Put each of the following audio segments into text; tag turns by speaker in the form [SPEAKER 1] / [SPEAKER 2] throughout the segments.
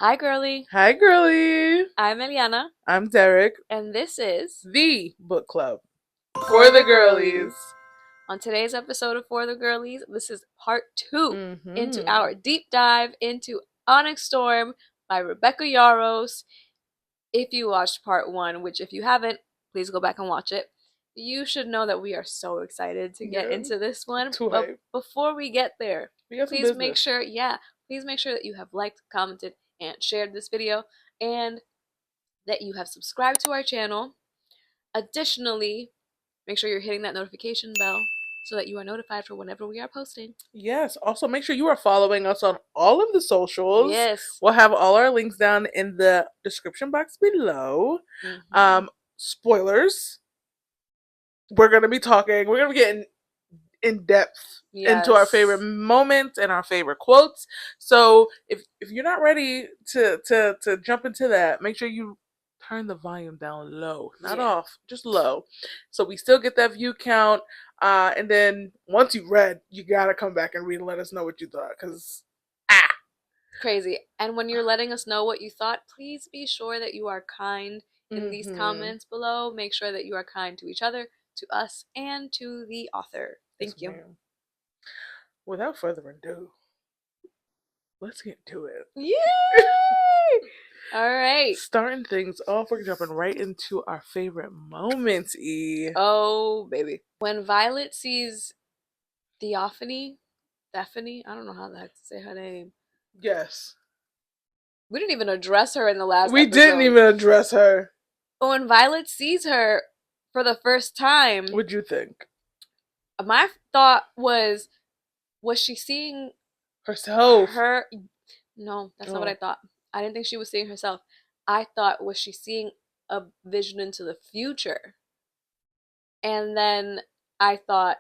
[SPEAKER 1] Hi, girly.
[SPEAKER 2] Hi, girly.
[SPEAKER 1] I'm Eliana,
[SPEAKER 2] I'm Derek.
[SPEAKER 1] and this is
[SPEAKER 2] The book club
[SPEAKER 1] For the Girlies. On today's episode of For the Girlies, this is part 2 into
[SPEAKER 2] Mm-hmm.
[SPEAKER 1] our deep dive into Onyx Storm by Rebecca Yarros. If you watched part 1, which if you haven't, please go back and watch it. You should know that we are so excited to get into this one.
[SPEAKER 2] Too
[SPEAKER 1] But
[SPEAKER 2] hype.
[SPEAKER 1] before we get there,
[SPEAKER 2] We got some
[SPEAKER 1] please
[SPEAKER 2] business.
[SPEAKER 1] make sure, please make sure that you have liked, commented, and shared this video, and that you have subscribed to our channel. Additionally, make sure you're hitting that notification bell so that you are notified for whenever we are posting.
[SPEAKER 2] Yes. Also, make sure you are following us on all of the socials.
[SPEAKER 1] Yes.
[SPEAKER 2] We'll have all our links down in the description box below. Spoilers. We're gonna be getting in depth into our favorite moments and our favorite quotes. So if you're not ready to jump into that, make sure you turn the volume down low, not off, just low, so we still get that view count. And then once you read, you gotta come back and read and let us know what you thought, because
[SPEAKER 1] crazy. And when you're letting us know what you thought, please be sure that you are kind in these comments below. Make sure that you are kind to each other, to us, and to the author. Thank you.
[SPEAKER 2] Ma'am. Without further ado, let's get to it.
[SPEAKER 1] Yay! All right.
[SPEAKER 2] Starting things off, we're jumping right into our favorite moments, E.
[SPEAKER 1] Oh, baby. When Violet sees Theophany, I don't know how the heck to say her name.
[SPEAKER 2] Yes.
[SPEAKER 1] We didn't even address her in the last
[SPEAKER 2] We
[SPEAKER 1] episode.
[SPEAKER 2] didn't even address her.
[SPEAKER 1] But when Violet sees her for the first time,
[SPEAKER 2] what'd you think?
[SPEAKER 1] My thought was she seeing
[SPEAKER 2] herself?
[SPEAKER 1] No, that's not what I thought. I didn't think she was seeing herself. I thought, was she seeing a vision into the future? And then I thought,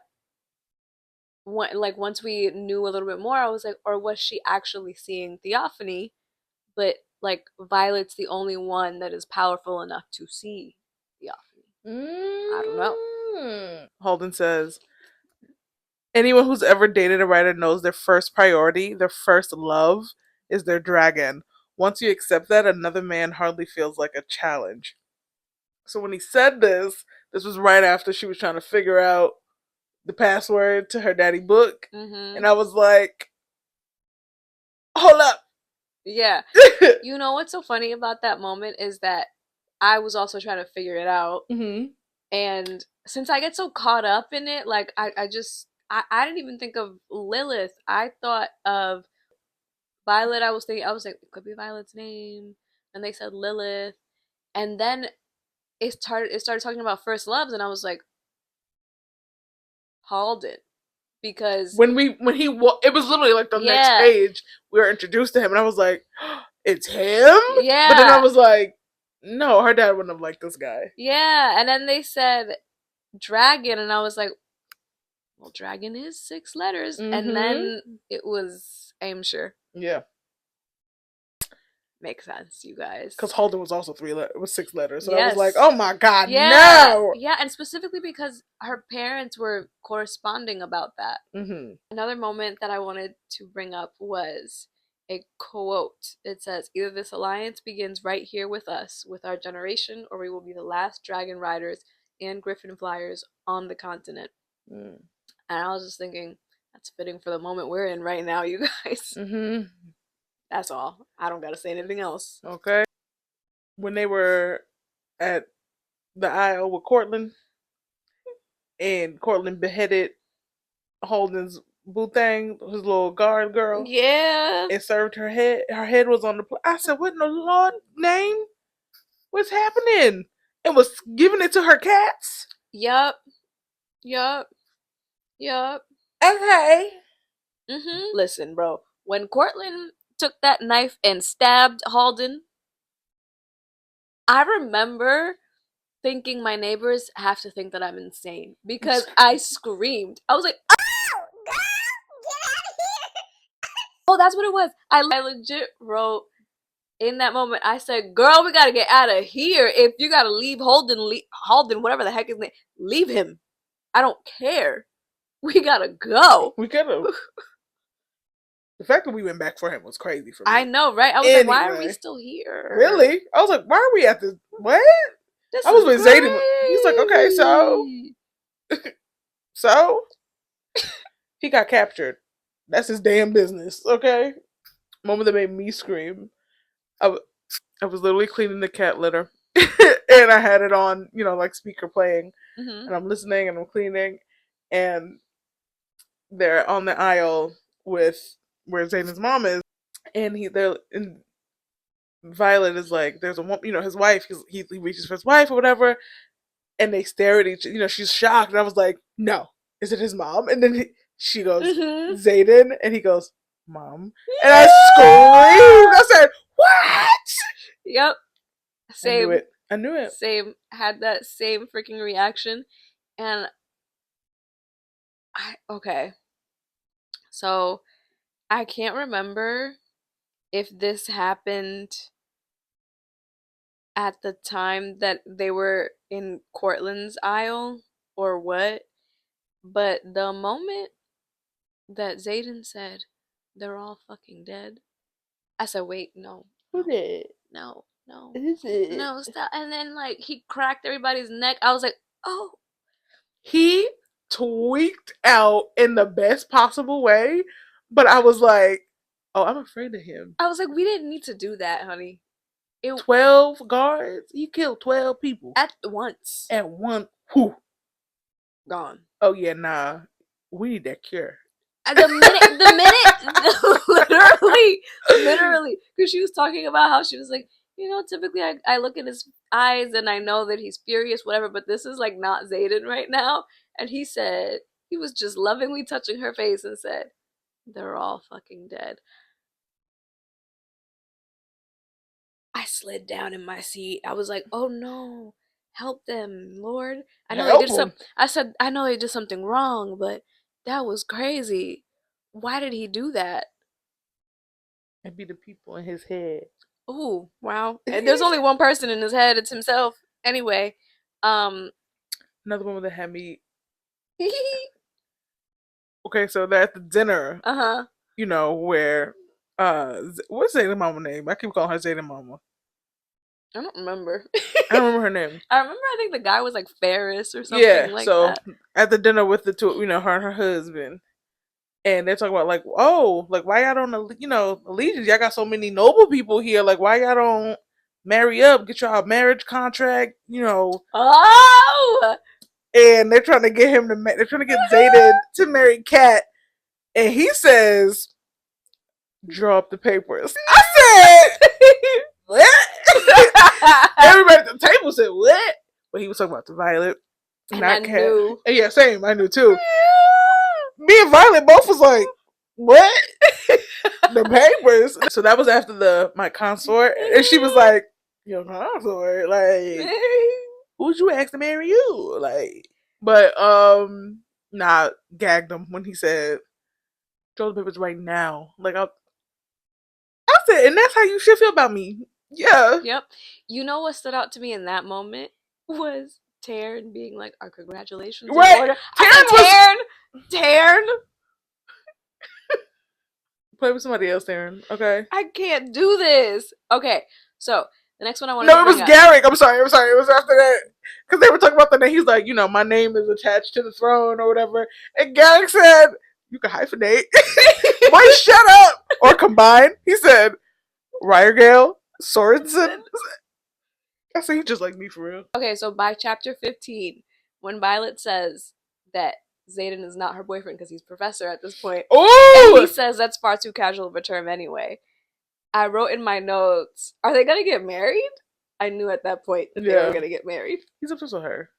[SPEAKER 1] once we knew a little bit more, I was like, or was she actually seeing Theophany? But Violet's the only one that is powerful enough to see Theophany. I don't know.
[SPEAKER 2] Holden says, anyone who's ever dated a writer knows their first priority, their first love, is their dragon. Once you accept that, another man hardly feels like a challenge. So when he said this was right after she was trying to figure out the password to her daddy book. And I was like, hold up.
[SPEAKER 1] Yeah. You know what's so funny about that moment is that I was also trying to figure it out. And since I get so caught up in it, I didn't even think of Lilith. I thought of Violet. I was like, it could be Violet's name. And they said Lilith. And then it started talking about first loves, and I was like, Halden. Because
[SPEAKER 2] it was literally like the next page, we were introduced to him, and I was like, it's him?
[SPEAKER 1] Yeah.
[SPEAKER 2] But then I was like, no, her dad wouldn't have liked this guy.
[SPEAKER 1] Yeah. And then they said dragon, and I was like, well, dragon is 6 letters. And then it was Aimshire.
[SPEAKER 2] Yeah.
[SPEAKER 1] Makes sense, you guys.
[SPEAKER 2] Because Holden was also 6 letters. So I was like, oh my god, no!
[SPEAKER 1] Yeah, and specifically because her parents were corresponding about that. Another moment that I wanted to bring up was a quote. It says, either this alliance begins right here with us, with our generation, or we will be the last dragon riders and griffin flyers on the continent. And I was just thinking, that's fitting for the moment we're in right now, you guys. That's all. I don't gotta say anything else.
[SPEAKER 2] Okay. When they were at the Isle with Cortland, and Cortland beheaded Holden's boo thing, his little guard girl.
[SPEAKER 1] Yeah.
[SPEAKER 2] And served her head. Her head was on the plate. I said, what in the Lord name? What's happening? And was giving it to her cats?
[SPEAKER 1] Yup.
[SPEAKER 2] Okay.
[SPEAKER 1] Listen, bro. When Cortland took that knife and stabbed Halden, I remember thinking my neighbors have to think that I'm insane because I screamed. I was like, oh, God, get out of here. Oh, that's what it was. I legit wrote in that moment, I said, girl, we gotta get out of here. If you gotta leave Halden, whatever the heck his name, leave him. I don't care. We gotta go.
[SPEAKER 2] We gotta. The fact that we went back for him was crazy for me.
[SPEAKER 1] I know, right? I was like, why are we still here?
[SPEAKER 2] Really? I was like, why are we at this? What?
[SPEAKER 1] This
[SPEAKER 2] I was with Zayden. He's like, okay, so he got captured. That's his damn business, okay? Moment that made me scream. I was literally cleaning the cat litter, and I had it on, like speaker playing, and I'm listening and I'm cleaning, and they're on the aisle with where Zayden's mom is, and Violet is like, there's a woman, his wife. He reaches for his wife or whatever, and they stare at each. She's shocked, and I was like, no, is it his mom? And then she goes, Zayden, and he goes, Mom, and I screamed. I said, what?
[SPEAKER 1] Yep. Same.
[SPEAKER 2] I knew it.
[SPEAKER 1] Same. Had that same freaking reaction, and okay. So I can't remember if this happened at the time that they were in Cortland's aisle or what, but the moment that Zayden said, they're all fucking dead, I said, wait, no.
[SPEAKER 2] Who did?
[SPEAKER 1] No.
[SPEAKER 2] Is it?
[SPEAKER 1] No, stop. And then, like, he cracked everybody's neck. I was like, oh.
[SPEAKER 2] He tweaked out in the best possible way, but I was like, oh, I'm afraid of him.
[SPEAKER 1] I was like, we didn't need to do that, honey.
[SPEAKER 2] 12 guards? He killed 12 people.
[SPEAKER 1] At once.
[SPEAKER 2] At one. Whew.
[SPEAKER 1] Gone.
[SPEAKER 2] Oh, yeah, nah. We need that cure.
[SPEAKER 1] The minute, literally, because she was talking about how she was like, typically I look at his eyes and I know that he's furious, whatever, but this is like not Zayden right now. And he said, he was just lovingly touching her face and said, they're all fucking dead. I slid down in my seat. I was like, oh no, help them, Lord. I know they did I said, I know they did something wrong, but that was crazy. Why did he do that?
[SPEAKER 2] And be the people in his head.
[SPEAKER 1] Ooh, wow. And there's only one person in his head, it's himself. Anyway,
[SPEAKER 2] another one that had me. Okay, so they're at the dinner. Where what's Zayden's mama name? I keep calling her Zayden's mama.
[SPEAKER 1] I don't remember.
[SPEAKER 2] I don't remember her name.
[SPEAKER 1] I think the guy was like Ferris or something like that.
[SPEAKER 2] At the dinner with the two, her and her husband. And they're talking about like, oh, like why y'all don't, allegiance? Y'all got so many noble people here. Like why y'all don't marry up, get y'all a marriage contract?
[SPEAKER 1] Oh.
[SPEAKER 2] And they're trying to get him to. They're trying to get Zayden to marry Kat, and he says, "Draw up the papers." I said, "What?" Everybody at the table said, "What?" But he was talking about the Violet, not Kat. And yeah, same. I knew too. Me and Violet both was like, what? The papers. So that was after my consort. And she was like, your consort? Like, who'd you ask to marry you? Like, but, gagged him when he said, throw the papers right now. Like, I said, and that's how you should feel about me. Yeah.
[SPEAKER 1] Yep. You know what stood out to me in that moment was Taryn being like, our congratulations.
[SPEAKER 2] Right.
[SPEAKER 1] Taryn.
[SPEAKER 2] Play with somebody else, Taryn. Okay.
[SPEAKER 1] I can't do this. Okay. So the next one I want
[SPEAKER 2] to. No, it was Garrick. I'm sorry. It was after that because they were talking about the name. He's like, my name is attached to the throne or whatever. And Garrick said, you can hyphenate. Boy, shut up or combine. He said, Ryergale, Sorensen. I said, he just like me for real.
[SPEAKER 1] Okay, so by chapter 15, when Violet says that Zayden is not her boyfriend because he's professor at this point.
[SPEAKER 2] Ooh!
[SPEAKER 1] And he says that's far too casual of a term anyway. I wrote in my notes, are they going to get married? I knew at that point that they were going to get married.
[SPEAKER 2] He's obsessed with her.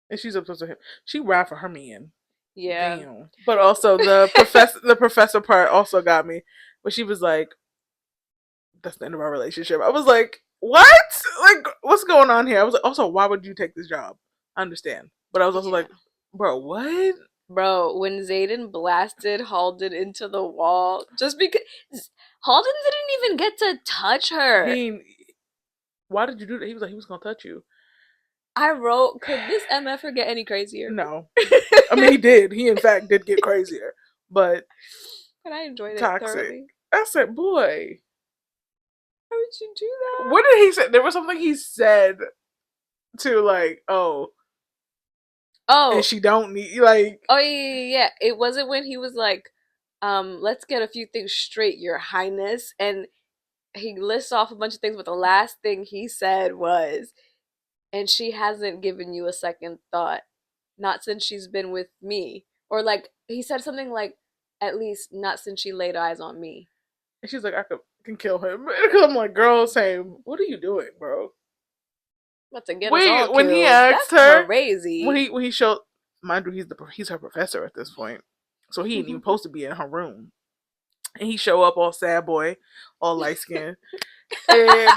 [SPEAKER 2] And she's obsessed with him. She ride for her man.
[SPEAKER 1] Yeah.
[SPEAKER 2] Damn. But also the professor part also got me. But she was like, that's the end of our relationship. I was like, what? Like, what's going on here? I was like, also, why would you take this job? I understand. But I was also like, bro, what?
[SPEAKER 1] Bro, when Zayden blasted Halden into the wall, just because Halden didn't even get to touch her.
[SPEAKER 2] Why did you do that? He was like, he was gonna touch you.
[SPEAKER 1] I wrote, could this MFer get any crazier?
[SPEAKER 2] No. I mean, he did. He, in fact, did get crazier. But
[SPEAKER 1] And I enjoyed it
[SPEAKER 2] Toxic.
[SPEAKER 1] thoroughly.
[SPEAKER 2] I said, boy.
[SPEAKER 1] How would you do that?
[SPEAKER 2] What did he say? There was something he said to like, oh, and she don't need like.
[SPEAKER 1] Oh yeah. It wasn't when he was like, let's get a few things straight, Your Highness, and he lists off a bunch of things, but the last thing he said was, and she hasn't given you a second thought, not since she's been with me, or like he said something like, at least not since she laid eyes on me.
[SPEAKER 2] And she's like, I can kill him. Because I'm like, girl, same. What are you doing, bro?
[SPEAKER 1] About to get us all killed. When he
[SPEAKER 2] asked
[SPEAKER 1] her, crazy.
[SPEAKER 2] When he showed, mind you, he's her professor at this point, so he ain't even supposed to be in her room. And he show up all sad boy, all light skinned, and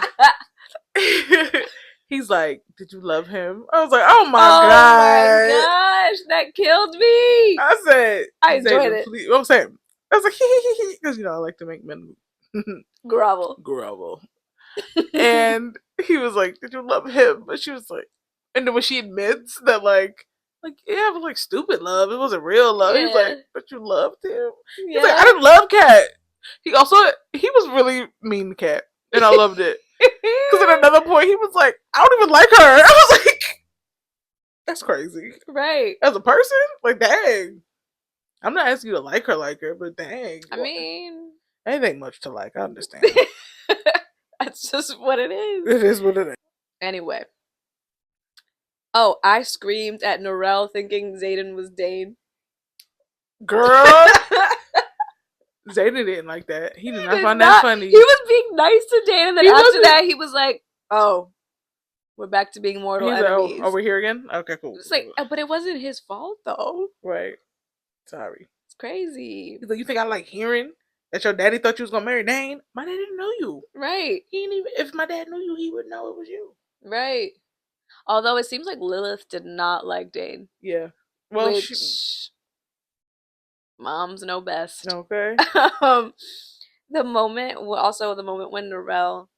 [SPEAKER 2] he's like, "Did you love him?" I was like, "Oh my god,
[SPEAKER 1] gosh, that killed me."
[SPEAKER 2] I said,
[SPEAKER 1] "I enjoyed it."
[SPEAKER 2] Please. I'm saying, I was like, because I like to make men grovel. And he was like, "Did you love him?" But she was like, and then when she admits that, like yeah, it was like stupid love. It wasn't real love. Yeah. He's like, "But you loved him." Yeah. He's like, "I didn't love Cat." He was really mean to Cat, and I loved it. Because at another point, he was like, "I don't even like her." I was like, "That's crazy." Right. As a person, like, dang. I'm not asking you to like her, but dang.
[SPEAKER 1] I mean,
[SPEAKER 2] it ain't much to like. I understand.
[SPEAKER 1] That's just what it is.
[SPEAKER 2] It is what it is.
[SPEAKER 1] Anyway. Oh, I screamed at Norel thinking Xaden was Dane.
[SPEAKER 2] Girl. Xaden didn't like that. He did not find that funny.
[SPEAKER 1] He was being nice to Dane, and then after that, he was like, oh, we're back to being mortal enemies.
[SPEAKER 2] Like, oh, are we here again? Okay, cool.
[SPEAKER 1] It's like, but it wasn't his fault, though.
[SPEAKER 2] Right. Sorry.
[SPEAKER 1] It's crazy.
[SPEAKER 2] He's like, you think I like hearing that your daddy thought you was gonna marry Dane? My dad didn't know you. Right. He didn't even. If my dad knew you, he would know it was you.
[SPEAKER 1] Right. Although it seems like Lilith did not like Dane.
[SPEAKER 2] Yeah. Well,
[SPEAKER 1] moms know best.
[SPEAKER 2] Okay.
[SPEAKER 1] The moment when Norel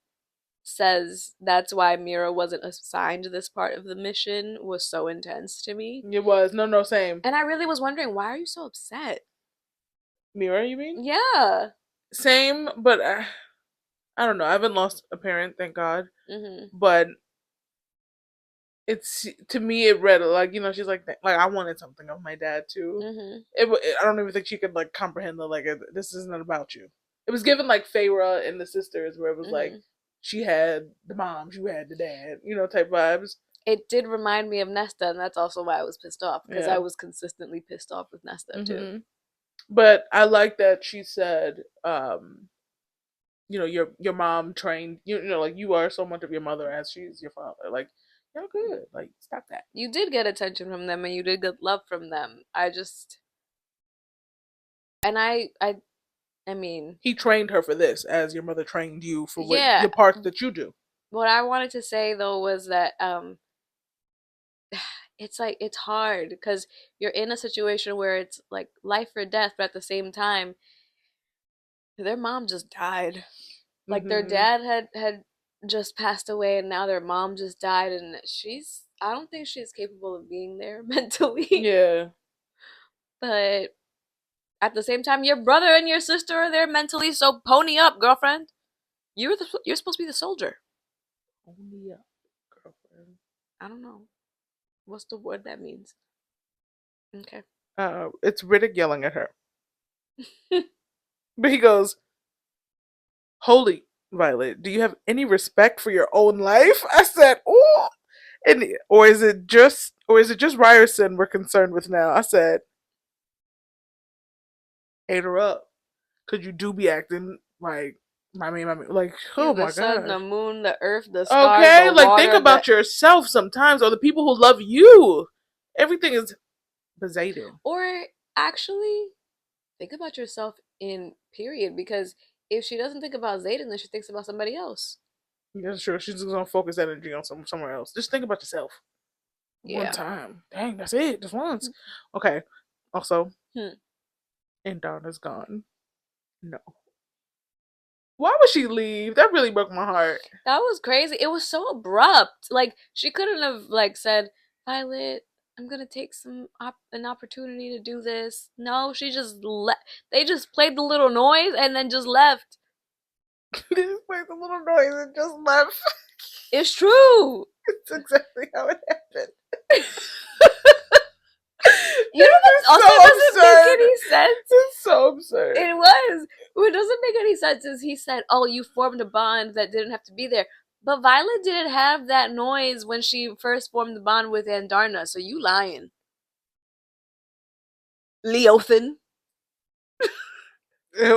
[SPEAKER 1] says that's why Mira wasn't assigned this part of the mission was so intense to me.
[SPEAKER 2] It was. No, same.
[SPEAKER 1] And I really was wondering, why are you so upset?
[SPEAKER 2] Mira, you mean?
[SPEAKER 1] Yeah.
[SPEAKER 2] Same, but I don't know. I haven't lost a parent, thank God. Mm-hmm. But it's, to me, it read like, she's like I wanted something of my dad too. Mm-hmm. I don't even think she could like comprehend the this isn't about you. It was given like Feyre and the sisters, where it was like she had the moms, you had the dad, type vibes.
[SPEAKER 1] It did remind me of Nesta, and that's also why I was pissed off, because I was consistently pissed off with Nesta too.
[SPEAKER 2] But I like that she said, your mom trained like you are so much of your mother as she's your father. Like, you're good. Like, stop that.
[SPEAKER 1] You did get attention from them, and you did get love from them. I mean,
[SPEAKER 2] he trained her for this, as your mother trained you for the parts that you do.
[SPEAKER 1] What I wanted to say though was that it's like, it's hard because you're in a situation where it's like life or death, but at the same time, their mom just died. Like, their dad had just passed away, and now their mom just died, and I don't think she's capable of being there mentally. Yeah. But at the same time, your brother and your sister are there mentally, so pony up, girlfriend. You're supposed to be the soldier.
[SPEAKER 2] Pony up, girlfriend.
[SPEAKER 1] I don't know. What's the word that means? Okay.
[SPEAKER 2] It's Riddick yelling at her. But he goes, "Holy Violet, do you have any respect for your own life?" I said, "Oh," or is it just Ryerson we're concerned with now? I said, "Ate her up, cause you do be acting like mommy, like, oh my god, the
[SPEAKER 1] sun, the moon, the earth, the stars,
[SPEAKER 2] okay,
[SPEAKER 1] the
[SPEAKER 2] like
[SPEAKER 1] water,
[SPEAKER 2] think about yourself sometimes, or the people who love you. Everything is Poseidon.
[SPEAKER 1] Or actually, think about yourself in period, because if she doesn't think about Xaden, then she thinks about somebody else.
[SPEAKER 2] That's true. She's just gonna focus energy on somewhere else. Just think about yourself. One time. Dang, that's it. Just once. Okay. Also, and Donna's gone. No. Why would she leave? That really broke my heart.
[SPEAKER 1] That was crazy. It was so abrupt. Like, she couldn't have like said, Violet, I'm gonna take an opportunity to do this. No, she just they just played the little noise and then just left.
[SPEAKER 2] They just played the little noise and just left.
[SPEAKER 1] It's true.
[SPEAKER 2] It's exactly how it happened.
[SPEAKER 1] You know what also
[SPEAKER 2] so
[SPEAKER 1] doesn't
[SPEAKER 2] absurd.
[SPEAKER 1] make any sense?
[SPEAKER 2] It's so absurd.
[SPEAKER 1] It was. What doesn't make any sense is he said, "Oh, you formed a bond that didn't have to be there." But Violet didn't have that noise when she first formed the bond with Andarna, so you lying. Leothan. You're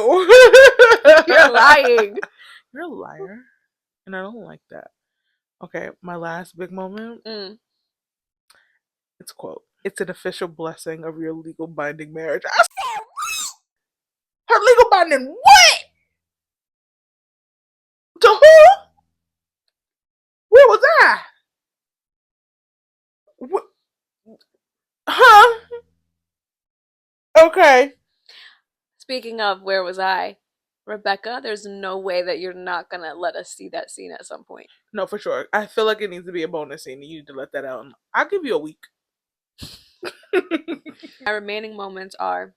[SPEAKER 1] lying.
[SPEAKER 2] You're a liar. And I don't like that. Okay, my last big moment. It's a quote. It's an official blessing of your legal binding marriage. I said, her legal binding what? To who? Where was I? What? Huh? Okay.
[SPEAKER 1] Speaking of, where was I? Rebecca, there's no way that you're not gonna let us see that scene at some point.
[SPEAKER 2] No, for sure. I feel like it needs to be a bonus scene. You need to let that out. I'll give you a week.
[SPEAKER 1] My remaining moments are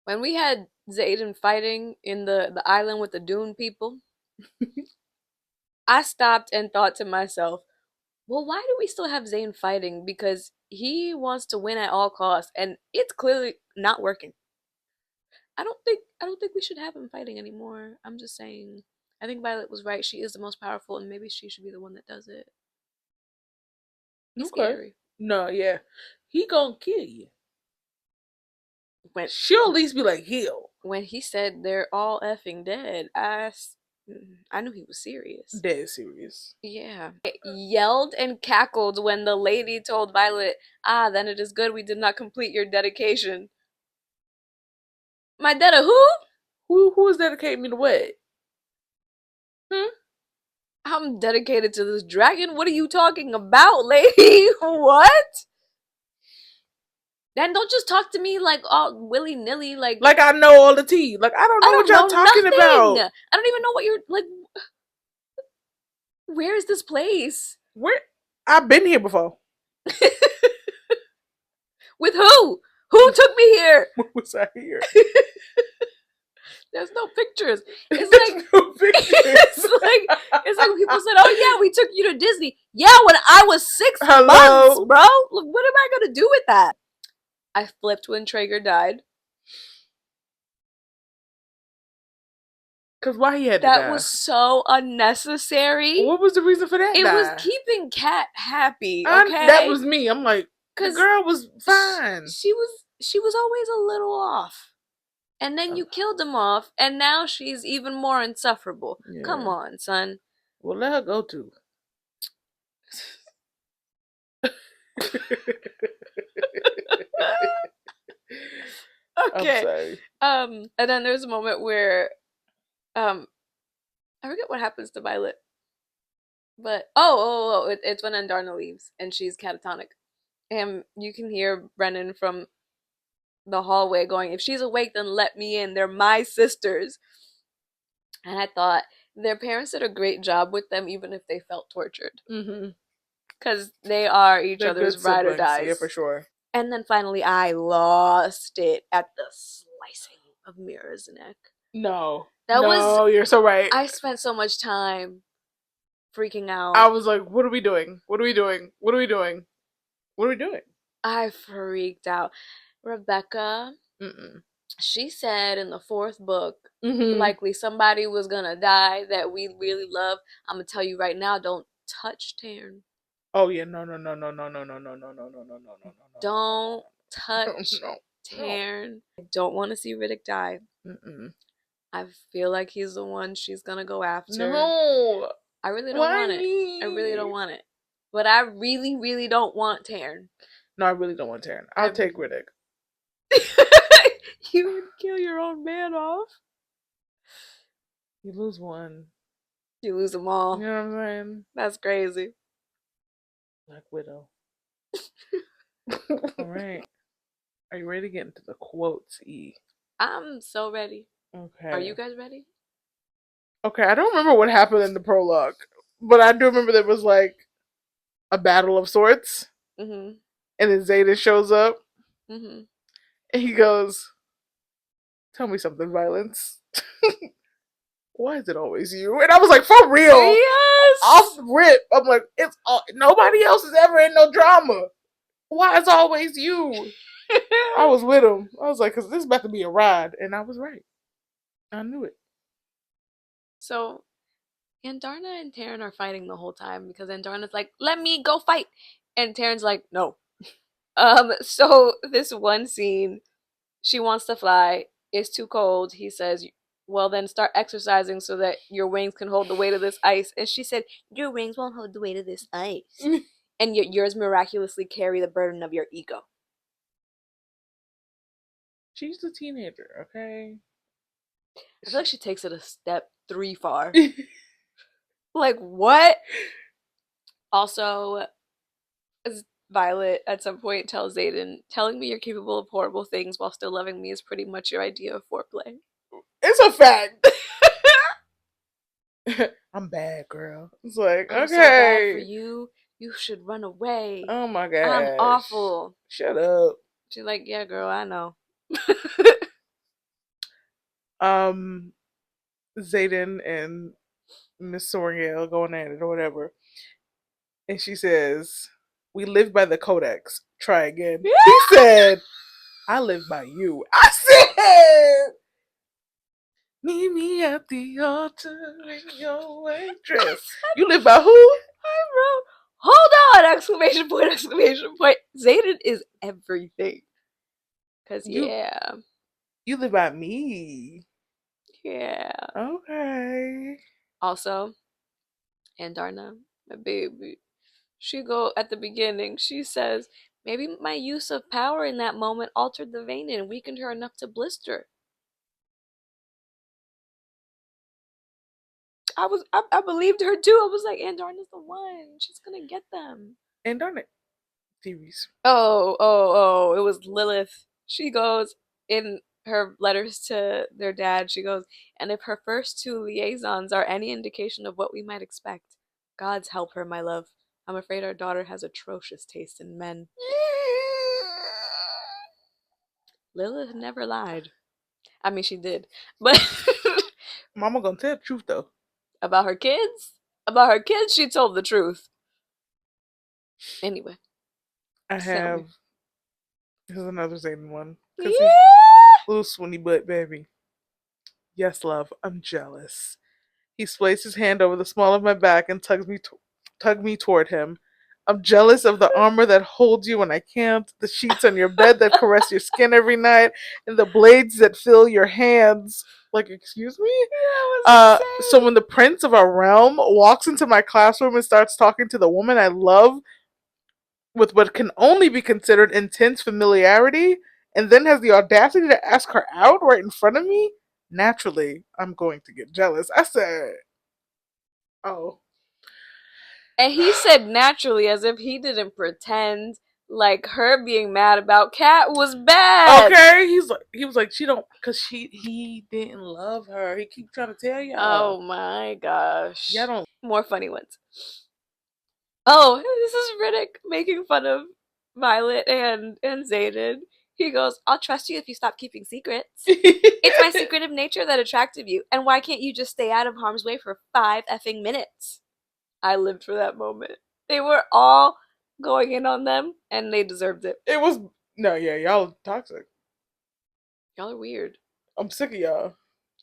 [SPEAKER 1] when we had Xaden fighting in the island with the Dune people. I stopped and thought to myself, well, why do we still have Xaden fighting? Because he wants to win at all costs, and it's clearly not working. I don't think we should have him fighting anymore. I'm just saying. I think Violet was right. She is the most powerful, and maybe she should be the one that does it. It's scary.
[SPEAKER 2] No, yeah. He gonna kill you. She'll at least be like, heal.
[SPEAKER 1] When he said they're all effing dead, I knew he was serious.
[SPEAKER 2] Dead serious.
[SPEAKER 1] Yeah. Yelled and cackled when the lady told Violet, then it is good we did not complete your dedication. My deda who?
[SPEAKER 2] Who is dedicating me to what?
[SPEAKER 1] I'm dedicated to this dragon. What are you talking about, lady? What? Then don't just talk to me like all willy-nilly, like
[SPEAKER 2] I know all the tea. Like I don't know what y'all talking about.
[SPEAKER 1] I don't even know what you're like. Where is this place?
[SPEAKER 2] Where? I've been here before.
[SPEAKER 1] With who? Who took me here?
[SPEAKER 2] When was I here?
[SPEAKER 1] There's no pictures. It's like
[SPEAKER 2] no pictures.
[SPEAKER 1] it's like when people said, "Oh yeah, we took you to Disney." Yeah, when I was 6 months, bro. What am I gonna do with that? I flipped when Traeger died.
[SPEAKER 2] Cause why he had to die?
[SPEAKER 1] That was so unnecessary.
[SPEAKER 2] What was the reason for that?
[SPEAKER 1] It was keeping Kat happy. Okay,
[SPEAKER 2] that was me. I'm like, the girl was fine.
[SPEAKER 1] She was always a little off. And then you killed him off, and now she's even more insufferable. Yeah. Come on, son.
[SPEAKER 2] Well, let her go too.
[SPEAKER 1] Okay. I'm sorry. And then there's a moment where, I forget what happens to Violet, but it's when Andarna leaves and she's catatonic, and you can hear Brennan from the hallway going, "If she's awake, then let me in. They're my sisters." And I thought their parents did a great job with them, even if they felt tortured. Because they are each other's ride or dies.
[SPEAKER 2] Yeah, for sure.
[SPEAKER 1] And then finally, I lost it at the slicing of Mira's neck.
[SPEAKER 2] No, you're so right.
[SPEAKER 1] I spent so much time freaking out.
[SPEAKER 2] I was like, "What are we doing? What are we doing? What are we doing? What are we doing?"
[SPEAKER 1] I freaked out. Rebecca, she said in the 4th book, likely somebody was gonna die that we really love. I'm gonna tell you right now, don't touch Taryn.
[SPEAKER 2] Oh yeah, no.
[SPEAKER 1] Don't touch Taryn. I don't want to see Riddick die. I feel like he's the one she's gonna go after.
[SPEAKER 2] No,
[SPEAKER 1] I really don't want it. I really don't want it. But I really, really don't want Taryn.
[SPEAKER 2] No, I really don't want Taryn. I'll take Riddick.
[SPEAKER 1] You would kill your own man off.
[SPEAKER 2] You lose one.
[SPEAKER 1] You lose them all.
[SPEAKER 2] You know what I'm saying?
[SPEAKER 1] That's crazy.
[SPEAKER 2] Black Widow. All right. Are you ready to get into the quotes, E?
[SPEAKER 1] I'm so ready.
[SPEAKER 2] Okay.
[SPEAKER 1] Are you guys ready?
[SPEAKER 2] Okay, I don't remember what happened in the prologue, but I do remember there was like a battle of sorts.
[SPEAKER 1] Mm-hmm.
[SPEAKER 2] And then Zayden shows up.
[SPEAKER 1] Mm-hmm.
[SPEAKER 2] And he goes, "Tell me something, Violence. Why is it always you?" And I was like, for real.
[SPEAKER 1] Yes.
[SPEAKER 2] Off the rip. I'm like, it's nobody else is ever in no drama. Why is always you? I was with him. I was like, because this is about to be a ride. And I was right. I knew it.
[SPEAKER 1] So Andarna and Taryn are fighting the whole time because Andarna's like, let me go fight. And Taryn's like, no. So this one scene, she wants to fly. It's too cold. He says, well, then start exercising so that your wings can hold the weight of this ice. And she said, your wings won't hold the weight of this ice. And yet yours miraculously carry the burden of your ego.
[SPEAKER 2] She's a teenager, okay?
[SPEAKER 1] I feel like she takes it a step 3 far. Like, what? Also, Violet at some point tells Zayden, telling me you're capable of horrible things while still loving me is pretty much your idea of foreplay.
[SPEAKER 2] It's a fact. I'm bad, girl. It's like,
[SPEAKER 1] I'm
[SPEAKER 2] okay.
[SPEAKER 1] so bad for you. You should run away.
[SPEAKER 2] Oh my god.
[SPEAKER 1] I'm awful.
[SPEAKER 2] Shut up.
[SPEAKER 1] She's like, yeah, girl, I know.
[SPEAKER 2] Zayden and Miss Sorrel going at it or whatever. And she says, we live by the codex. Try again. Yeah. He said, I live by you. I said, meet me at the altar in your white dress. You live by who?
[SPEAKER 1] I wrote, hold on! Exclamation point, exclamation point. Zayden is everything. Because, yeah.
[SPEAKER 2] You live by me.
[SPEAKER 1] Yeah.
[SPEAKER 2] Okay.
[SPEAKER 1] Also, Andarna, my baby, she go at the beginning, she says, maybe my use of power in that moment altered the vein and weakened her enough to blister. I believed her too. I was like, Andarna's the one. She's gonna get them.
[SPEAKER 2] Andarna theories.
[SPEAKER 1] Oh, it was Lilith. She goes in her letters to their dad, she goes, and if her first 2 liaisons are any indication of what we might expect, God's help her, my love. I'm afraid our daughter has atrocious taste in men. Lilith never lied. I mean, she did. But
[SPEAKER 2] Mama gonna tell the truth, though.
[SPEAKER 1] About her kids? About her kids, she told the truth. Anyway.
[SPEAKER 2] I have... Here's another Zayden one.
[SPEAKER 1] Yeah!
[SPEAKER 2] Little swoony butt baby. Yes, love, I'm jealous. He splays his hand over the small of my back and tug me toward him. I'm jealous of the armor that holds you when I can't, the sheets on your bed that caress your skin every night, and the blades that fill your hands. Like, excuse me? Yeah, so when the prince of our realm walks into my classroom and starts talking to the woman I love with what can only be considered intense familiarity, and then has the audacity to ask her out right in front of me, naturally, I'm going to get jealous. I said, oh.
[SPEAKER 1] And he said naturally, as if he didn't pretend like her being mad about Kat was bad.
[SPEAKER 2] Okay, he was like, she don't, cause he didn't love her. He keep trying to tell y'all.
[SPEAKER 1] Oh my gosh.
[SPEAKER 2] Y'all don't.
[SPEAKER 1] More funny ones. Oh, this is Riddick making fun of Violet and Zayden. He goes, I'll trust you if you stop keeping secrets. It's my secretive nature that attracted you. And why can't you just stay out of harm's way for 5 effing minutes? I lived for that moment. They were all going in on them, and they deserved it.
[SPEAKER 2] It was... No, yeah, y'all toxic.
[SPEAKER 1] Y'all are weird.
[SPEAKER 2] I'm sick of y'all.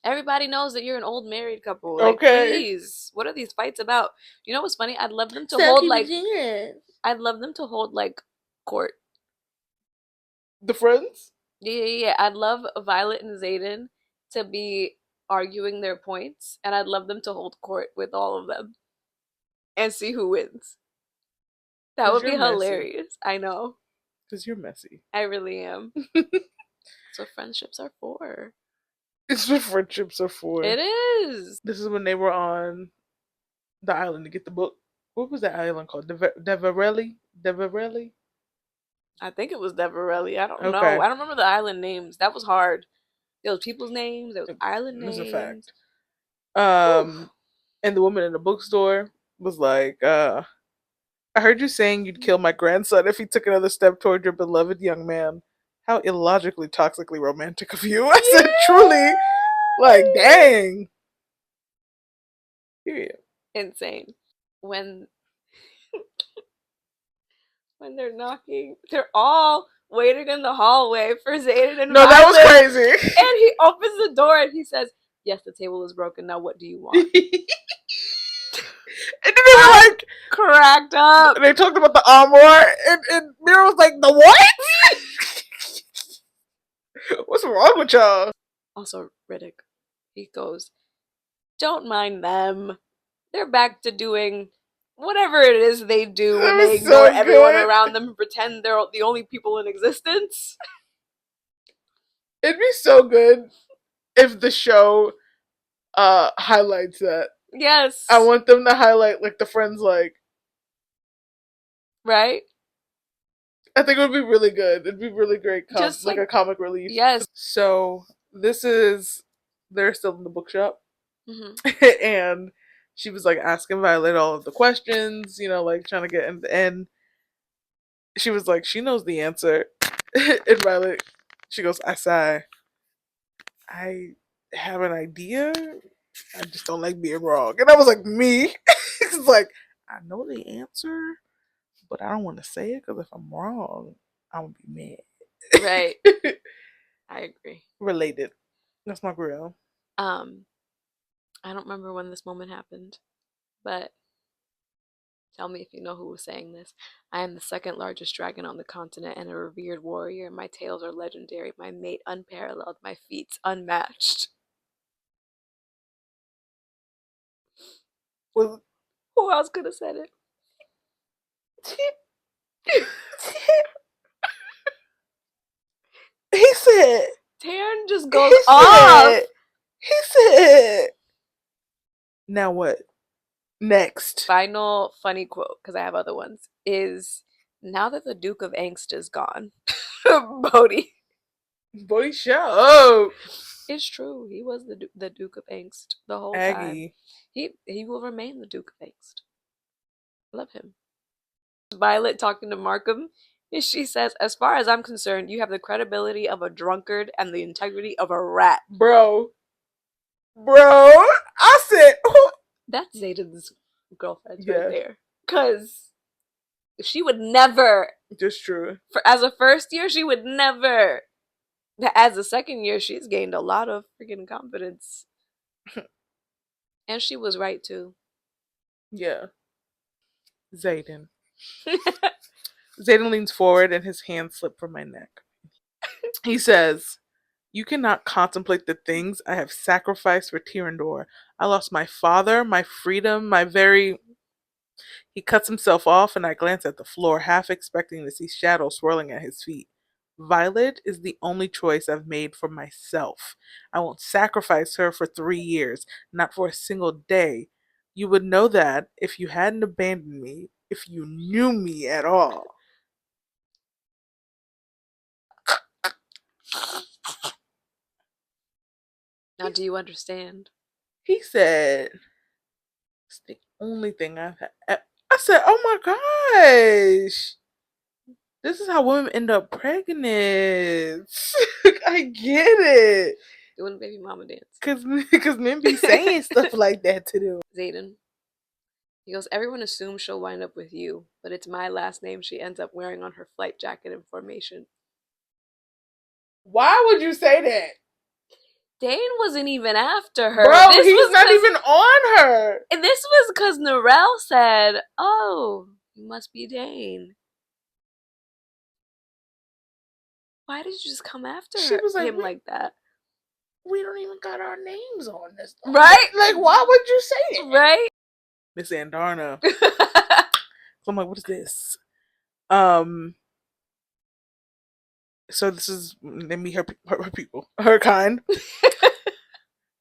[SPEAKER 1] Everybody knows that you're an old married couple. Like,
[SPEAKER 2] okay.
[SPEAKER 1] Please, what are these fights about? You know what's funny? I'd love them to hold, like... I'd love them to hold, like, court.
[SPEAKER 2] The friends?
[SPEAKER 1] Yeah. I'd love Violet and Zayden to be arguing their points, and I'd love them to hold court with all of them and see who wins. That would be hilarious. Messy. I know.
[SPEAKER 2] Because you're messy.
[SPEAKER 1] I really am. That's what friendships are for.
[SPEAKER 2] It's what friendships are for.
[SPEAKER 1] It is.
[SPEAKER 2] This is when they were on the island to get the book. What was that island called? Devarelli?
[SPEAKER 1] I think it was Devarelli. I don't know. I don't remember the island names. That was hard. There was people's names. There was island names. It was a
[SPEAKER 2] fact. And the woman in the bookstore was like, I heard you saying you'd kill my grandson if he took another step toward your beloved young man. How illogically, toxically romantic of you. I said, truly, like, dang. Period.
[SPEAKER 1] Insane. When they're knocking, they're all waiting in the hallway for Zayden and
[SPEAKER 2] No,
[SPEAKER 1] Violet.
[SPEAKER 2] that was crazy.
[SPEAKER 1] And he opens the door and he says, "Yes, the table is broken. Now what do you want?"
[SPEAKER 2] And then they were like,
[SPEAKER 1] cracked up.
[SPEAKER 2] They talked about the armor, and Mira was like, the what? What's wrong with y'all?
[SPEAKER 1] Also, Riddick, he goes, "Don't mind them. They're back to doing whatever it is they do when they ignore everyone around them and pretend they're the only people in existence."
[SPEAKER 2] It'd be so good if the show highlights that.
[SPEAKER 1] Yes.
[SPEAKER 2] I want them to highlight, like, the friends, like.
[SPEAKER 1] Right?
[SPEAKER 2] I think it would be really good. It'd be really great.
[SPEAKER 1] Just
[SPEAKER 2] like a comic relief.
[SPEAKER 1] Yes.
[SPEAKER 2] So, they're still in the bookshop.
[SPEAKER 1] Mm-hmm.
[SPEAKER 2] And she was, like, asking Violet all of the questions, you know, like, trying to get in the end. She was like, she knows the answer. And Violet, she goes, I sigh. I have an idea. I just don't like being wrong. And I was like, me? It's like, I know the answer, but I don't want to say it because if I'm wrong, I'm going to be mad.
[SPEAKER 1] Right. I agree.
[SPEAKER 2] Related. That's my grill.
[SPEAKER 1] I don't remember when this moment happened, but tell me if you know who was saying this. "I am the second largest dragon on the continent and a revered warrior. My tales are legendary, my mate unparalleled, my feats unmatched."
[SPEAKER 2] Well,
[SPEAKER 1] who else could have said it?
[SPEAKER 2] He said.
[SPEAKER 1] Taryn just goes off.
[SPEAKER 2] He said. Now what? Next.
[SPEAKER 1] Final funny quote, because I have other ones, is, "Now that the Duke of Angst is gone," Bodhi.
[SPEAKER 2] Bodhi show.
[SPEAKER 1] It's true. He was the Duke of Angst the whole
[SPEAKER 2] Aggie.
[SPEAKER 1] time. He will remain the Duke of Angst. Love him. Violet talking to Markham, she says, "As far as I'm concerned, you have the credibility of a drunkard and the integrity of a rat."
[SPEAKER 2] Bro, I said,
[SPEAKER 1] that's Zayden's girlfriend right there. Because she would never.
[SPEAKER 2] Just true.
[SPEAKER 1] As a first year, she would never. As a second year, she's gained a lot of freaking confidence. And she was right, too.
[SPEAKER 2] Yeah. Zayden. Zayden leans forward and his hand slipped from my neck. He says, "You cannot contemplate the things I have sacrificed for Tyrandor. I lost my father, my freedom, my very..." He cuts himself off and I glance at the floor, half expecting to see shadows swirling at his feet. Violet is the only choice I've made for myself. I won't sacrifice her for 3 years, not for a single day. You would know that if you hadn't abandoned me, if you knew me at all.
[SPEAKER 1] Now, do you understand?
[SPEAKER 2] He said, "It's the only thing I've had." I said, "Oh my gosh. This is how women end up pregnant." I get it.
[SPEAKER 1] Doing baby mama dance.
[SPEAKER 2] Because men be saying stuff like that to them.
[SPEAKER 1] Zayden. He goes, "Everyone assumes she'll wind up with you, but it's my last name she ends up wearing on her flight jacket in formation."
[SPEAKER 2] Why would you say that?
[SPEAKER 1] Dane wasn't even after her.
[SPEAKER 2] Bro, he's not even on her.
[SPEAKER 1] And this was because Narelle said, "Oh, you must be Dane." Why did you just come after him like that?
[SPEAKER 2] We don't even got our names on this.
[SPEAKER 1] Right?
[SPEAKER 2] Like, why would you say it?
[SPEAKER 1] Right?
[SPEAKER 2] Miss Andarna. So I'm like, what is this? So this is, they meet her people, her kind.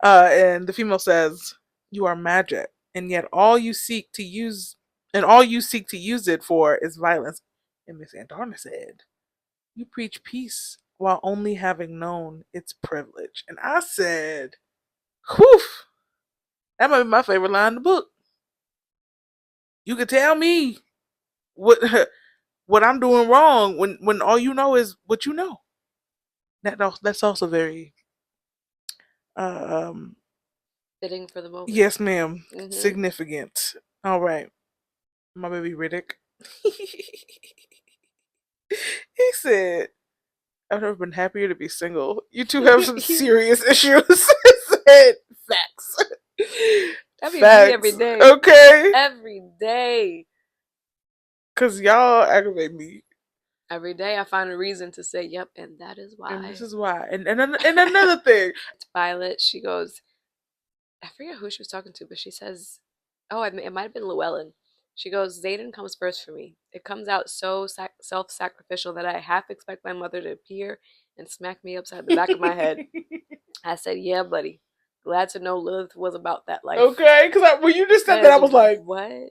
[SPEAKER 2] And the female says, "You are magic, and yet all you seek to use it for is violence." And Miss Andarna said, "You preach peace while only having known its privilege." And I said, whew, that might be my favorite line in the book. You could tell me what what I'm doing wrong when all you know is what you know. That's also very um
[SPEAKER 1] fitting for the moment.
[SPEAKER 2] Yes, ma'am. Significant. All right, my baby Riddick. He said, "I've never been happier to be single. You two have some serious issues." Said facts.
[SPEAKER 1] That be me every day.
[SPEAKER 2] Okay.
[SPEAKER 1] Every day.
[SPEAKER 2] Cause y'all aggravate me.
[SPEAKER 1] Every day I find a reason to say, "Yep," and that is why.
[SPEAKER 2] And this is why. And another thing.
[SPEAKER 1] It's Violet. She goes, I forget who she was talking to, but she says, "Oh, it might have been Llewellyn." She goes, "Zayden comes first for me. It comes out so self-sacrificial that I half expect my mother to appear and smack me upside the back of my head." I said, "Yeah, buddy. Glad to know Lilith was about that life."
[SPEAKER 2] Okay, because when you just said that, I was like,
[SPEAKER 1] "What?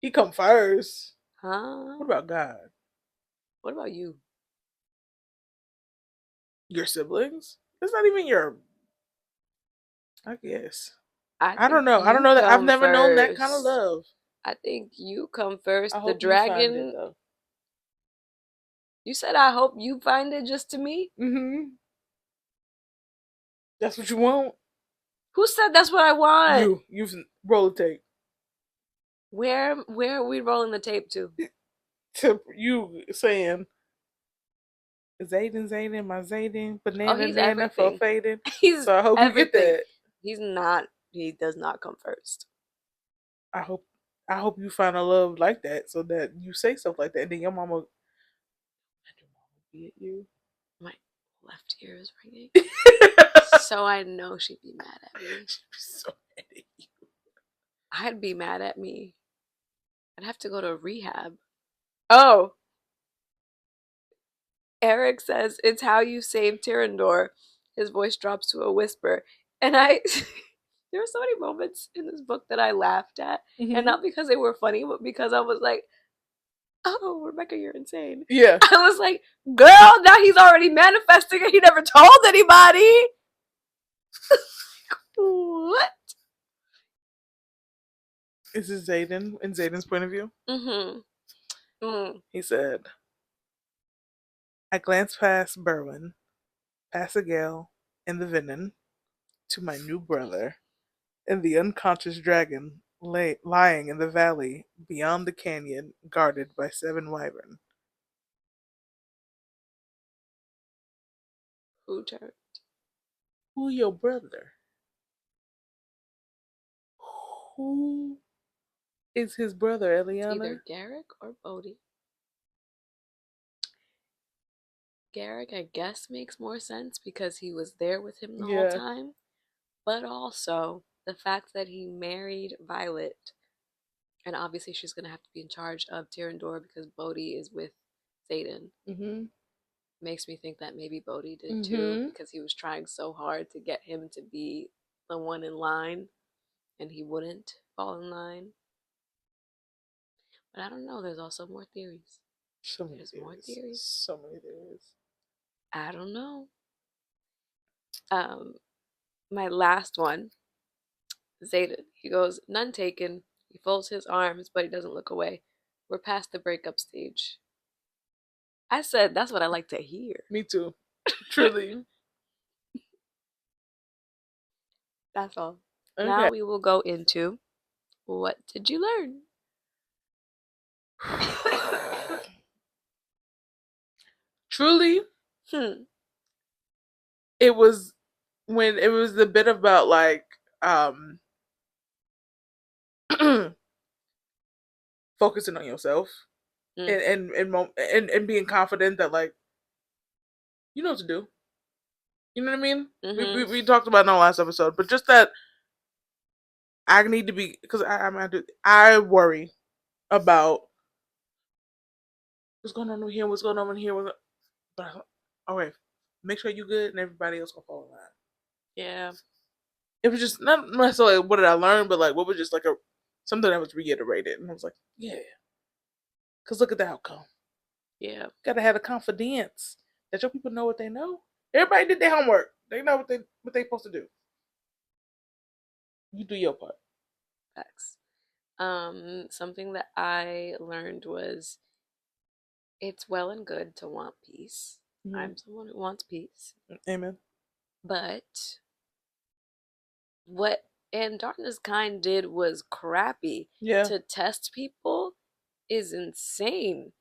[SPEAKER 2] He come first,
[SPEAKER 1] huh?
[SPEAKER 2] What about God?
[SPEAKER 1] What about you?
[SPEAKER 2] Your siblings? It's not even your. I guess. I
[SPEAKER 1] don't
[SPEAKER 2] know. I don't know that. I've never known that kind of love.
[SPEAKER 1] I think you come first.
[SPEAKER 2] I
[SPEAKER 1] The
[SPEAKER 2] hope
[SPEAKER 1] dragon.
[SPEAKER 2] You find it, though.
[SPEAKER 1] You said, "I hope you find it," just to me.
[SPEAKER 2] That's what you want.
[SPEAKER 1] Who said that's what I want?
[SPEAKER 2] You roll the tape.
[SPEAKER 1] Where are we rolling the tape to?
[SPEAKER 2] To you saying, Zayden, my Zayden, banana for fading. So I hope you get that.
[SPEAKER 1] He's not. He does not come first.
[SPEAKER 2] I hope you find a love like that, so that you say stuff like that, and then your mama be at you.
[SPEAKER 1] My left ear is ringing, so I know she'd be mad at me. She'd be so mad at you. I'd be mad at me. I'd have to go to rehab. Oh, Eric says it's how you save Tyrandor. His voice drops to a whisper, and I. There were so many moments in this book that I laughed at, and not because they were funny, but because I was like, "Oh, Rebecca, you're insane."
[SPEAKER 2] Yeah.
[SPEAKER 1] I was like, "Girl, now he's already manifesting and he never told anybody." What?
[SPEAKER 2] This is Zayden, in Zayden's point of view. He said, I glanced past Berwin, past Agal and the Venom, to my new brother, and the unconscious dragon lying in the valley beyond the canyon, guarded by 7 wyvern.
[SPEAKER 1] Who turned?
[SPEAKER 2] Who your brother? Who is his brother, Eliana?
[SPEAKER 1] Either Garrick or Bodhi. Garrick, I guess, makes more sense because he was there with him the whole time. But also, the fact that he married Violet, and obviously she's going to have to be in charge of Tyrandor because Bodhi is with Zayden. Makes me think that maybe Bodhi did too, because he was trying so hard to get him to be the one in line, and he wouldn't fall in line. But I don't know. There's also more theories.
[SPEAKER 2] There's more theories. So many theories.
[SPEAKER 1] I don't know. My last one, Zayden. He goes, "None taken." He folds his arms, but he doesn't look away. We're past the breakup stage. I said, that's what I like to hear.
[SPEAKER 2] Me too. Truly.
[SPEAKER 1] That's all. Okay. Now we will go into what did you learn?
[SPEAKER 2] Truly, it was when it was the bit about like focusing on yourself and being confident that like you know what to do. You know what I mean? We talked about it in the last episode, but just that I need to be, because I worry about what's going on over here, what's going on in here. But okay, make sure you good and everybody else will follow that.
[SPEAKER 1] Yeah.
[SPEAKER 2] It was just not necessarily what did I learn, but like what was just like something that was reiterated, and I was like, yeah, because look at the outcome.
[SPEAKER 1] Yeah.
[SPEAKER 2] Gotta have the confidence that your people know what they know. Everybody did their homework. They know what they supposed to do. You do your part.
[SPEAKER 1] Facts. Something that I learned was it's well and good to want peace.
[SPEAKER 2] Mm-hmm.
[SPEAKER 1] I'm someone who wants peace.
[SPEAKER 2] Amen.
[SPEAKER 1] But what and Darkness Kind did was crappy.
[SPEAKER 2] Yeah.
[SPEAKER 1] To test people is insane.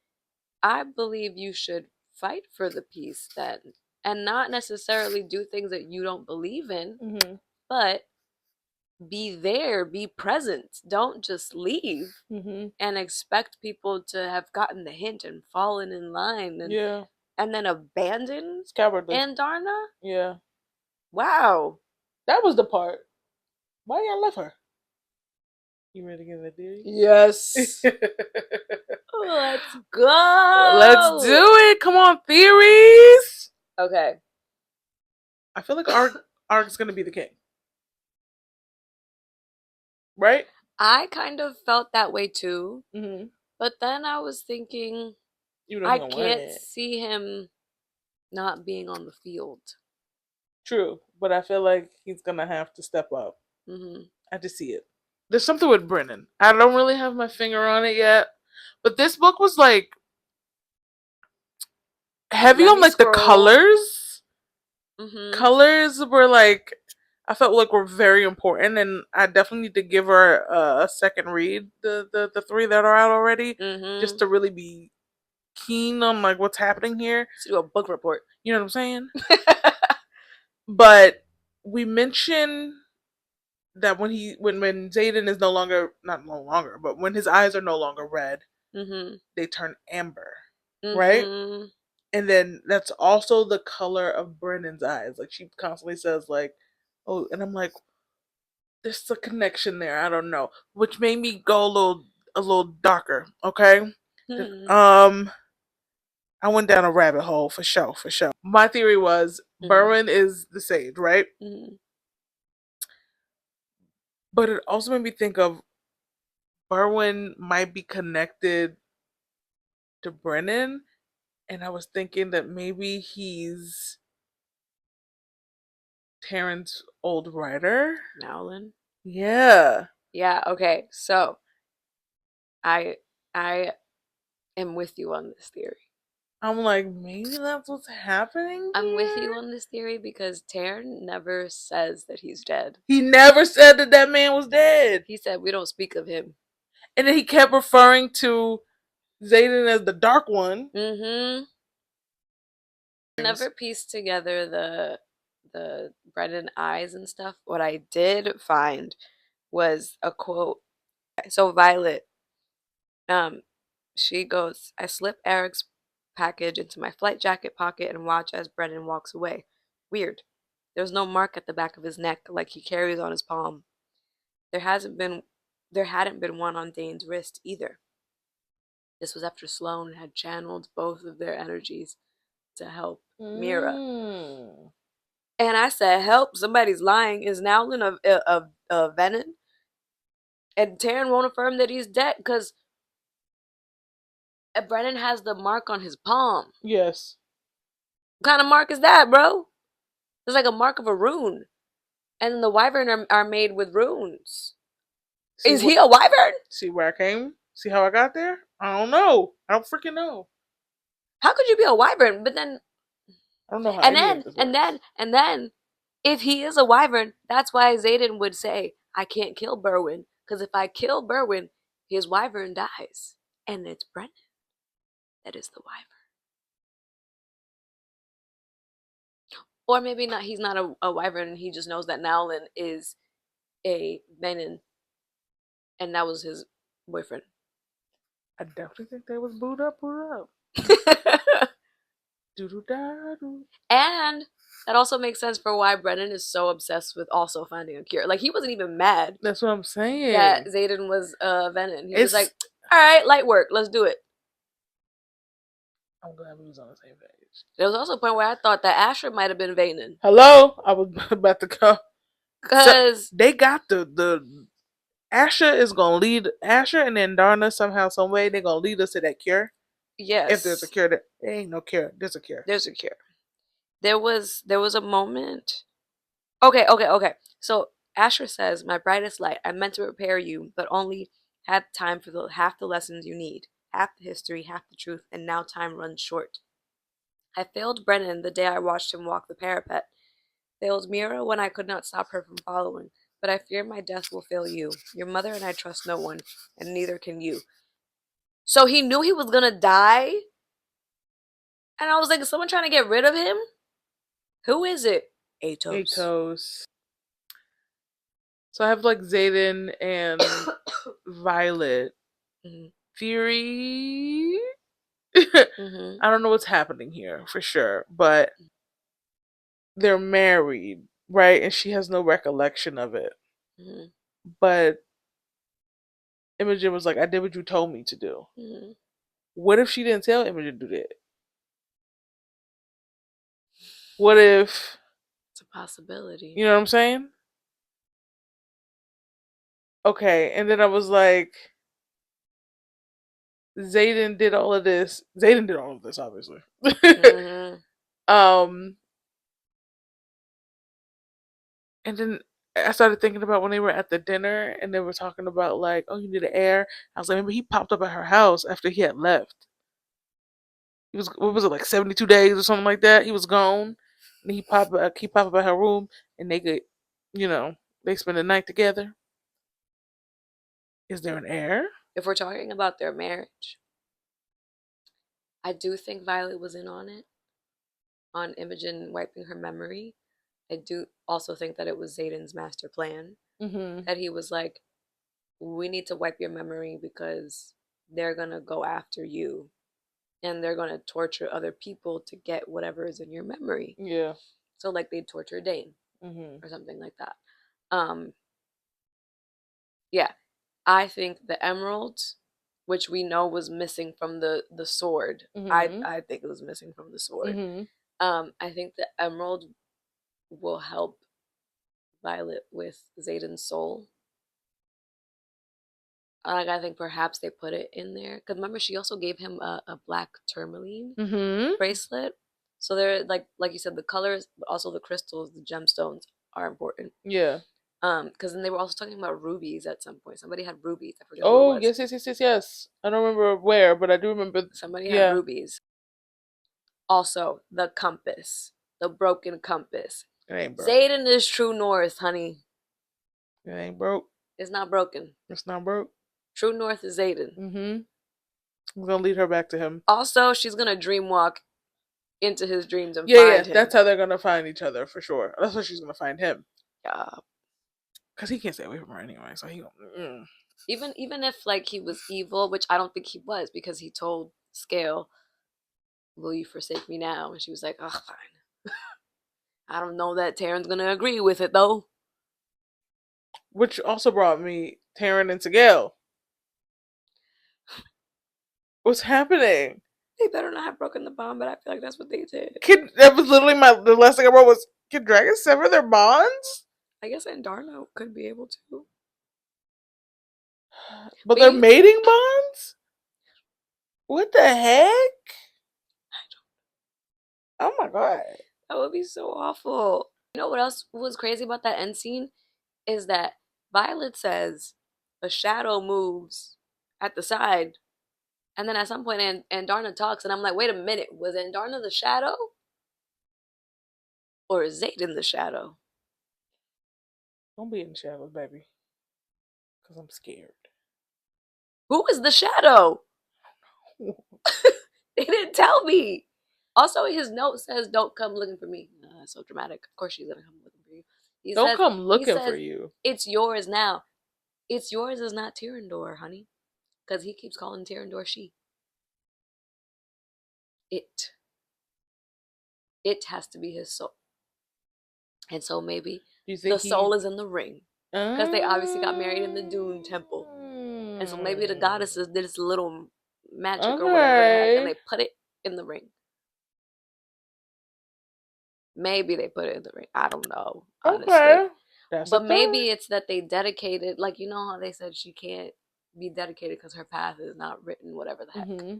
[SPEAKER 1] I believe you should fight for the peace then, and not necessarily do things that you don't believe in,
[SPEAKER 2] Mm-hmm.
[SPEAKER 1] but be there, be present. Don't just leave and expect people to have gotten the hint and fallen in line and then abandon Andarna.
[SPEAKER 2] Yeah.
[SPEAKER 1] Wow.
[SPEAKER 2] That was the part. Why y'all left her? You ready to get that theory?
[SPEAKER 1] Yes. Let's go.
[SPEAKER 2] Let's do it. Come on, theories.
[SPEAKER 1] Okay.
[SPEAKER 2] I feel like Ark's gonna be the king. Right?
[SPEAKER 1] I kind of felt that way too.
[SPEAKER 2] Mm-hmm.
[SPEAKER 1] But then I was thinking, I can't see him not being on the field.
[SPEAKER 2] True, but I feel like he's gonna have to step up. Mm-hmm. I just see it. There's something with Brennan. I don't really have my finger on it yet, but this book was like heavy on like the colors. Mm-hmm. Colors were like, I felt like were very important, and I definitely need to give her a second read. The three that are out already, just to really be keen on like what's happening here.
[SPEAKER 1] To do a book report.
[SPEAKER 2] You know what I'm saying? But we mentioned that when Xaden is not no longer, but when his eyes are no longer red, they turn amber, right? And then that's also the color of Brennan's eyes. Like she constantly says, like, "Oh," and I'm like, "There's a connection there." I don't know, which made me go a little darker. Okay, I went down a rabbit hole for sure. My theory was Berwin is the sage, right? But it also made me think of Berwin might be connected to Brennan, and I was thinking that maybe he's Terran's old writer.
[SPEAKER 1] Nowlin?
[SPEAKER 2] Yeah.
[SPEAKER 1] Yeah, okay. So I am with you on this theory.
[SPEAKER 2] I'm like, maybe that's what's happening.
[SPEAKER 1] I'm with you on this theory because Terran never says that he's dead.
[SPEAKER 2] He never said that man was dead.
[SPEAKER 1] He said we don't speak of him.
[SPEAKER 2] And then he kept referring to Xaden as the Dark One.
[SPEAKER 1] I never pieced together the Brennan eyes and stuff. What I did find was a quote. So Violet, she goes, I slip Eric's package into my flight jacket pocket and watch as Brennan walks away. Weird. There's no mark at the back of his neck like he carries on his palm. There hadn't been one on Dane's wrist either. This was after Sloane had channeled both of their energies to help Mira. And I said, help, somebody's lying. Is Nowlin a Venom? And Terran won't affirm that he's dead because Brennan has the mark on his palm.
[SPEAKER 2] Yes.
[SPEAKER 1] What kind of mark is that, bro? It's like a mark of a rune. And the wyvern are made with runes. Is he a wyvern?
[SPEAKER 2] See where I came? See how I got there? I don't know. I don't freaking know.
[SPEAKER 1] How could you be a wyvern? But then
[SPEAKER 2] I don't know how.
[SPEAKER 1] And then, if he is a wyvern, that's why Xaden would say, "I can't kill Berwin because if I kill Berwin, his wyvern dies, and it's Brennan that is the wyvern." Or maybe not. He's not a wyvern, and he just knows that Nowlin is a Venom, and that was his boyfriend.
[SPEAKER 2] I definitely think they was booed up.
[SPEAKER 1] And that also makes sense for why Brennan is so obsessed with also finding a cure. Like, he wasn't even mad.
[SPEAKER 2] That's what I'm saying.
[SPEAKER 1] That Xaden was Venom. He was like, all right, light work, let's do it.
[SPEAKER 2] I'm glad we was on the same page.
[SPEAKER 1] There was also a point where I thought that Asher might have been Venom.
[SPEAKER 2] Hello? I was about to go.
[SPEAKER 1] Because
[SPEAKER 2] they got the Asher is gonna lead Asher and then Darna somehow, some way they're gonna lead us to that cure. Yes. If there's a cure, there ain't no cure. There's a cure.
[SPEAKER 1] There's a cure. There was a moment. Okay. So Asher says, "My brightest light, I meant to prepare you, but only Had time for half the lessons you need, half the history, half the truth, and now time runs short. I failed Brennan the day I watched him walk the parapet. Failed Mira when I could not stop her from following. But I fear my death will fail you. Your mother and I trust no one, and neither can you. So he knew he was gonna die? And I was like, is someone trying to get rid of him? Who is it? Atos.
[SPEAKER 2] Atos. So I have like Xaden and Violet theory. I don't know what's happening here for sure, but they're married, right? And she has no recollection of it. But Imogen was like, I did what you told me to do. What if she didn't tell Imogen to do that? What if...
[SPEAKER 1] It's a possibility.
[SPEAKER 2] You know what I'm saying? Okay, and then I was like, Xaden did all of this. Xaden did all of this, obviously. And then I started thinking about when they were at the dinner and they were talking about like, oh, you need an heir. I was like, maybe he popped up at her house after he had left. He was, what was it, like 72 days or something like that? He was gone, and he popped up at her room, and they could, they spend the night together. Is there an heir?
[SPEAKER 1] If we're talking about their marriage, I do think Violet was in on it, on Imogen wiping her memory. I do also think that it was Xaden's master plan. That he was like, we need to wipe your memory because they're going to go after you. And they're going to torture other people to get whatever is in your memory.
[SPEAKER 2] Yeah.
[SPEAKER 1] So like they'd torture Dane or something like that. Yeah. I think the emerald, which we know was missing from the sword. I think it was missing from the sword. I think the emerald will help Violet with Xaden's soul. Like, I think perhaps they put it in there because remember she also gave him a black tourmaline bracelet. So they're like you said, the colors, but also the crystals, the gemstones are important.
[SPEAKER 2] Yeah.
[SPEAKER 1] Because then they were also talking about rubies at some point. Somebody had rubies. I forget
[SPEAKER 2] who
[SPEAKER 1] it was.
[SPEAKER 2] Yes. I don't remember where, but I do remember
[SPEAKER 1] somebody had rubies. Also, the compass, the broken compass.
[SPEAKER 2] It ain't broke.
[SPEAKER 1] Xaden is true north, honey.
[SPEAKER 2] It ain't broke.
[SPEAKER 1] It's not broken.
[SPEAKER 2] It's not broke.
[SPEAKER 1] True north is Xaden.
[SPEAKER 2] I'm gonna lead her back to him.
[SPEAKER 1] Also, she's gonna dream walk into his dreams and find him.
[SPEAKER 2] That's how they're gonna find each other for sure. That's how she's gonna find him.
[SPEAKER 1] Yeah,
[SPEAKER 2] because he can't stay away from her anyway. So he
[SPEAKER 1] even if like he was evil, which I don't think he was, because he told Scale, "Will you forsake me now?" And she was like, "Oh, fine." I don't know that Taryn's gonna agree with it though.
[SPEAKER 2] Which also brought me Taryn and Scale. What's happening?
[SPEAKER 1] They better not have broken the bond, but I feel like that's what they did.
[SPEAKER 2] That was literally the last thing I wrote was, can dragons sever their bonds?
[SPEAKER 1] I guess Andarna could be able to.
[SPEAKER 2] But they're mating bonds? What the heck? Oh my god.
[SPEAKER 1] That would be so awful. You know what else was crazy about that end scene? Is that Violet says a shadow moves at the side. And then at some point, Andarna talks, and I'm like, wait a minute, was Andarna the shadow? Or is Xaden the shadow?
[SPEAKER 2] Don't be in the shadows, baby. Because I'm scared.
[SPEAKER 1] Who is the shadow? They didn't tell me. Also, his note says, don't come looking for me. That's so dramatic. Of course she's going to come looking for you.
[SPEAKER 2] Don't come looking for you.
[SPEAKER 1] It's yours now. It's yours is not Tyrandor, honey. Because he keeps calling Tyrandor she. It has to be his soul. And so maybe the soul is in the ring. Because they obviously got married in the Dune Temple. And so maybe the goddesses did this little magic or whatever, and they put it in the ring. Maybe they put it in the ring. I don't know, honestly. Okay. But maybe it's that they dedicated, like, you know how they said she can't be dedicated because her path is not written, whatever the heck.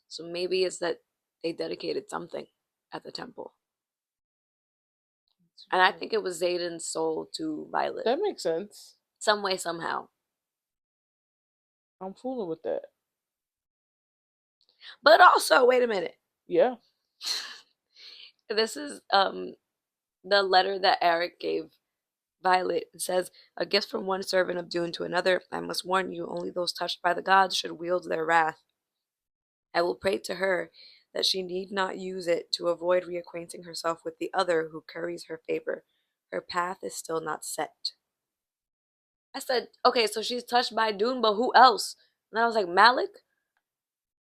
[SPEAKER 1] So maybe it's that they dedicated something at the temple. And I think it was Xaden's soul to Violet.
[SPEAKER 2] That makes sense.
[SPEAKER 1] Some way, somehow.
[SPEAKER 2] I'm fooling with that.
[SPEAKER 1] But also, wait a minute.
[SPEAKER 2] Yeah.
[SPEAKER 1] This is the letter that Eric gave Violet. It says, "A gift from one servant of Dune to another. I must warn you, only those touched by the gods should wield their wrath. I will pray to her that she need not use it to avoid reacquainting herself with the other who curries her favor. Her path is still not set." I said, okay, so she's touched by Dune, but who else? And I was like, Malik?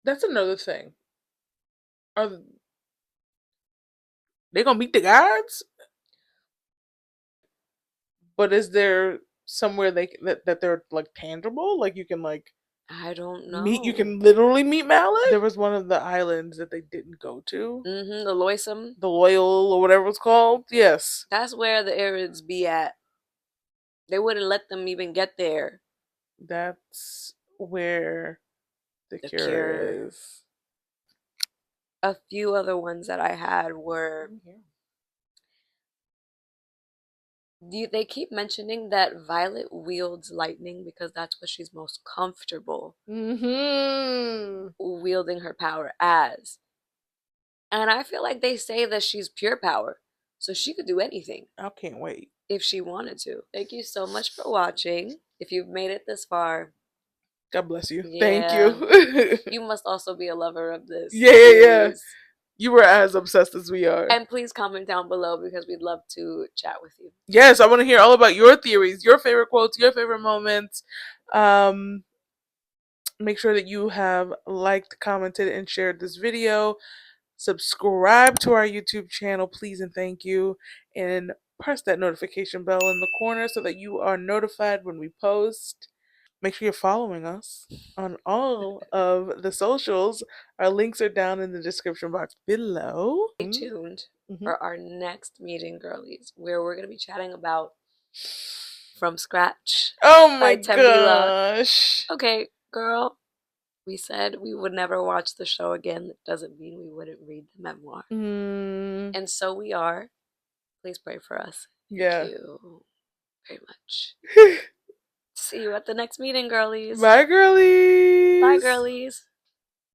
[SPEAKER 2] That's another thing. Are they gonna meet the gods? But is there somewhere that they're like tangible? Like you can like
[SPEAKER 1] I don't
[SPEAKER 2] meet. You
[SPEAKER 1] know.
[SPEAKER 2] can literally meet Malik. There was one of the islands that they didn't go to.
[SPEAKER 1] The Loisum.
[SPEAKER 2] The Loyal or whatever it's called. Yes.
[SPEAKER 1] That's where the Arids be at. They wouldn't let them even get there.
[SPEAKER 2] That's where the
[SPEAKER 1] cure
[SPEAKER 2] is.
[SPEAKER 1] A few other ones that I had were, they keep mentioning that Violet wields lightning because that's what she's most comfortable wielding her power as. And I feel like they say that she's pure power, so she could do anything.
[SPEAKER 2] I can't wait.
[SPEAKER 1] If she wanted to. Thank you so much for watching. If you've made it this far,
[SPEAKER 2] God bless you.
[SPEAKER 1] yeah,
[SPEAKER 2] thank you.
[SPEAKER 1] You must also be a lover of this.
[SPEAKER 2] Yeah. You were as obsessed as we are.
[SPEAKER 1] And please comment down below because we'd love to chat with you.
[SPEAKER 2] Yes, I want to hear all about your theories, your favorite quotes, your favorite moments. Make sure that you have liked, commented, and shared this video. Subscribe to our YouTube channel, please and thank you. And press that notification bell in the corner so that you are notified when we post. Make sure you're following us on all of the socials. Our links are down in the description box below.
[SPEAKER 1] Stay tuned for our next meeting, girlies, where we're going to be chatting about From Scratch.
[SPEAKER 2] Oh my gosh.
[SPEAKER 1] Okay, girl. We said we would never watch the show again. That doesn't mean we wouldn't read the memoir. And so we are. Please pray for us. Thank you very much. See you at the next meeting, girlies.
[SPEAKER 2] Bye, girlies.
[SPEAKER 1] Bye, girlies.